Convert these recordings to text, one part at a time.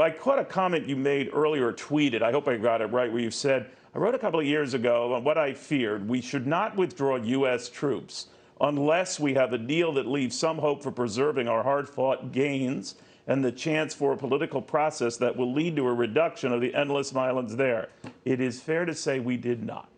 I caught a comment you made earlier, tweeted, I hope I got it right, where you said, I wrote a couple of years ago on what I feared. We should not withdraw U.S. troops unless we have a deal that leaves some hope for preserving our hard-fought gains and the chance for a political process that will lead to a reduction of the endless violence there. It is fair to say we did not.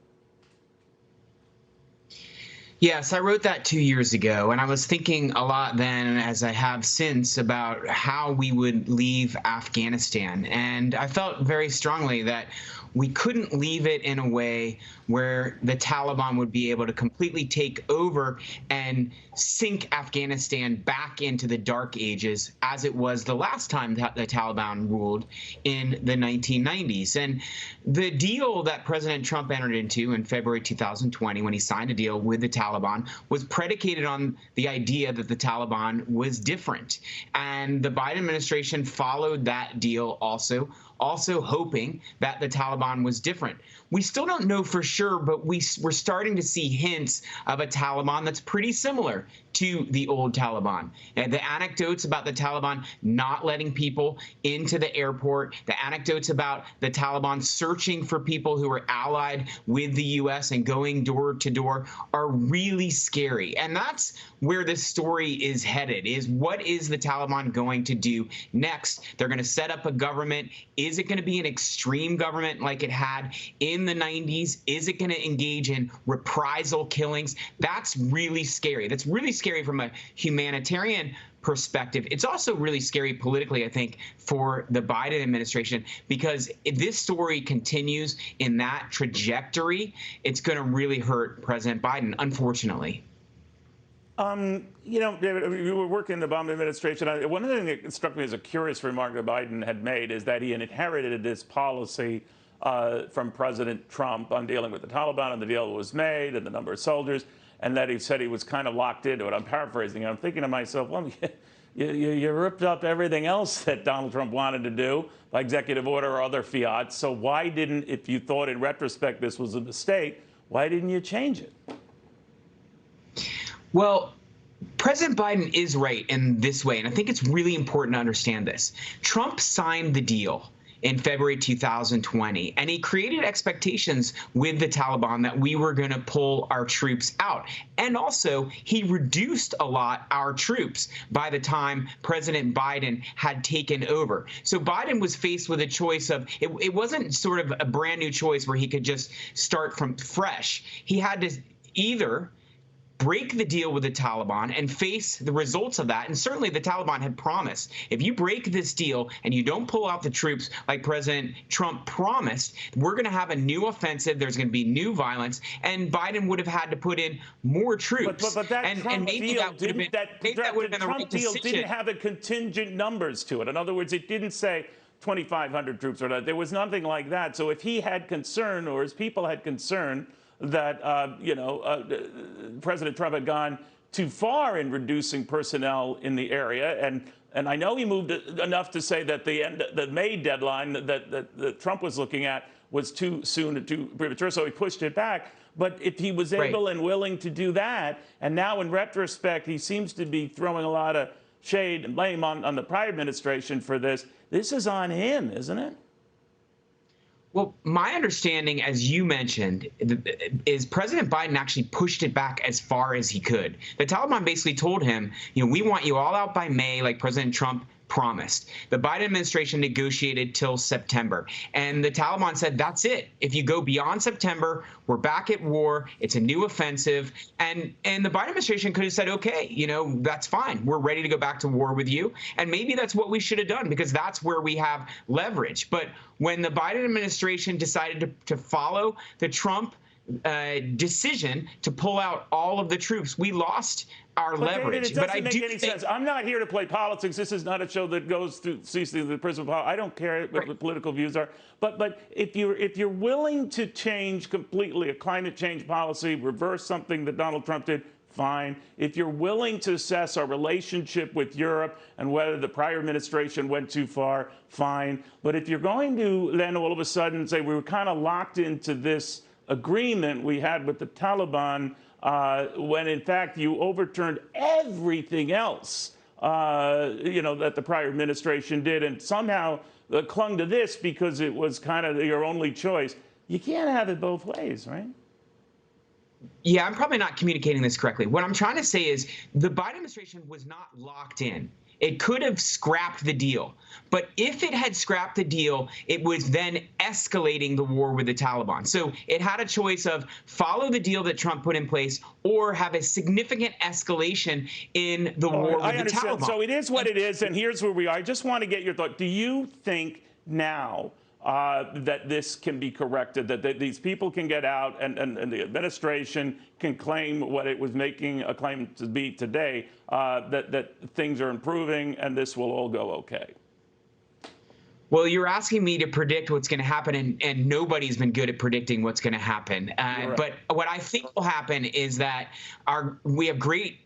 Yes, I wrote that 2 years ago, and I was thinking a lot then, as I have since, about how we would leave Afghanistan. And I felt very strongly that we couldn't leave it in a way where the Taliban would be able to completely take over and sink Afghanistan back into the dark ages as it was the last time that the Taliban ruled in the 1990s. And the deal that President Trump entered into in February 2020, when he signed a deal with the Taliban, was predicated on the idea that the Taliban was different. And the Biden administration followed that deal also hoping that the Taliban was different. We still don't know for sure, but we're starting to see hints of a Taliban that's pretty similar to the old Taliban. And the anecdotes about the Taliban not letting people into the airport, the anecdotes about the Taliban searching for people who are allied with the U.S. and going door to door are really scary. And that's where this story is headed, is what is the Taliban going to do next? They're going to set up a government. Is it going to be an extreme government like it had in the 90s? Is it going to engage in reprisal killings? That's really scary. That's really scary from a humanitarian perspective. It's also really scary politically, I think, for the Biden administration, because if this story continues in that trajectory, it's going to really hurt President Biden, unfortunately. David, you were working in the Obama administration. One thing that struck me as a curious remark that Biden had made is that he had inherited this policy from President Trump on dealing with the Taliban, and the deal was made, and the number of soldiers, and that he said he was kind of locked into it. I'm paraphrasing. I'm thinking to myself, well, you ripped up everything else that Donald Trump wanted to do by executive order or other fiat. So why didn't, if you thought in retrospect this was a mistake, why didn't you change it? Well, President Biden is right in this way, and I think it's really important to understand this. Trump signed the deal in February 2020, and he created expectations with the Taliban that we were going to pull our troops out. And also, he reduced a lot our troops by the time President Biden had taken over. So Biden was faced with a choice of, it wasn't sort of a brand new choice where he could just start from fresh. He had to either break the deal with the Taliban and face the results of that. And certainly the Taliban had promised, if you break this deal and you don't pull out the troops like President Trump promised, we're going to have a new offensive. There's going to be new violence, and Biden would have had to put in more troops. But that Trump deal didn't have a contingent numbers to it. In other words, it didn't say 2,500 troops or not. There was nothing like that. So if he had concern, or his people had concern, that President Trump had gone too far in reducing personnel in the area, and I know he moved enough to say that the May deadline that Trump was looking at was too soon and too premature, so he pushed it back. But if he was able and willing to do that, and now in retrospect he seems to be throwing a lot of shade and blame on the prior administration for this, this is on him, isn't it? Well, my understanding, as you mentioned, is President Biden actually pushed it back as far as he could. The Taliban basically told him, we want you all out by May, like President Trump promised. The Biden administration negotiated till September, and the Taliban said, that's it. If you go beyond September, we're back at war. It's a new offensive. And the Biden administration could have said, okay, that's fine. We're ready to go back to war with you. And maybe that's what we should have done, because that's where we have leverage. But when the Biden administration decided to follow the Trump decision to pull out all of the troops, we lost our leverage. But I do think sense. I'm not here to play politics. This is not a show that goes through the prism of politics. I don't care what the political views are. But if you're willing to change completely a climate change policy, reverse something that Donald Trump did, fine. If you're willing to assess our relationship with Europe and whether the prior administration went too far, fine. But if you're going to then all of a sudden say we were kind of locked into this agreement we had with the Taliban, when in fact you overturned everything else that the prior administration did, and somehow clung to this because it was kind of your only choice. You can't have it both ways, right? Yeah, I'm probably not communicating this correctly. What I'm trying to say is the Biden administration was not locked in. It could have scrapped the deal. But if it had scrapped the deal, it was then escalating the war with the Taliban. So it had a choice of follow the deal that Trump put in place or have a significant escalation in the war with the Taliban. So it is what it is, and here's where we are. I just want to get your thought. Do you think now that this can be corrected, that these people can get out and the administration can claim what it was making a claim to be today, that things are improving and this will all go okay? Well, you're asking me to predict what's going to happen, and nobody's been good at predicting what's going to happen. Right. But what I think will happen is that we have great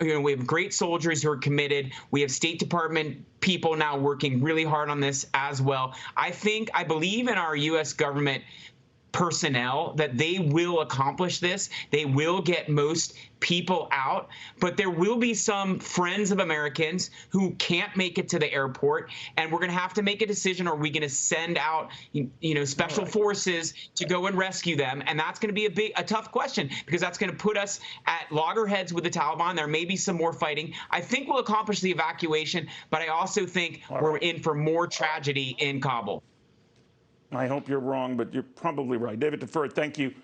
soldiers who are committed. We have State Department people now working really hard on this as well. I believe in our U.S. government personnel that they will accomplish this. They will get most people out, but there will be some friends of Americans who can't make it to the airport, and we're going to have to make a decision. Are we going to send out, special forces to go and rescue them? And that's going to be a tough question, because that's going to put us at loggerheads with the Taliban. There may be some more fighting. I think we'll accomplish the evacuation, but I also think we're in for more tragedy in Kabul. I hope you're wrong, but you're probably right. David Tafuri, thank you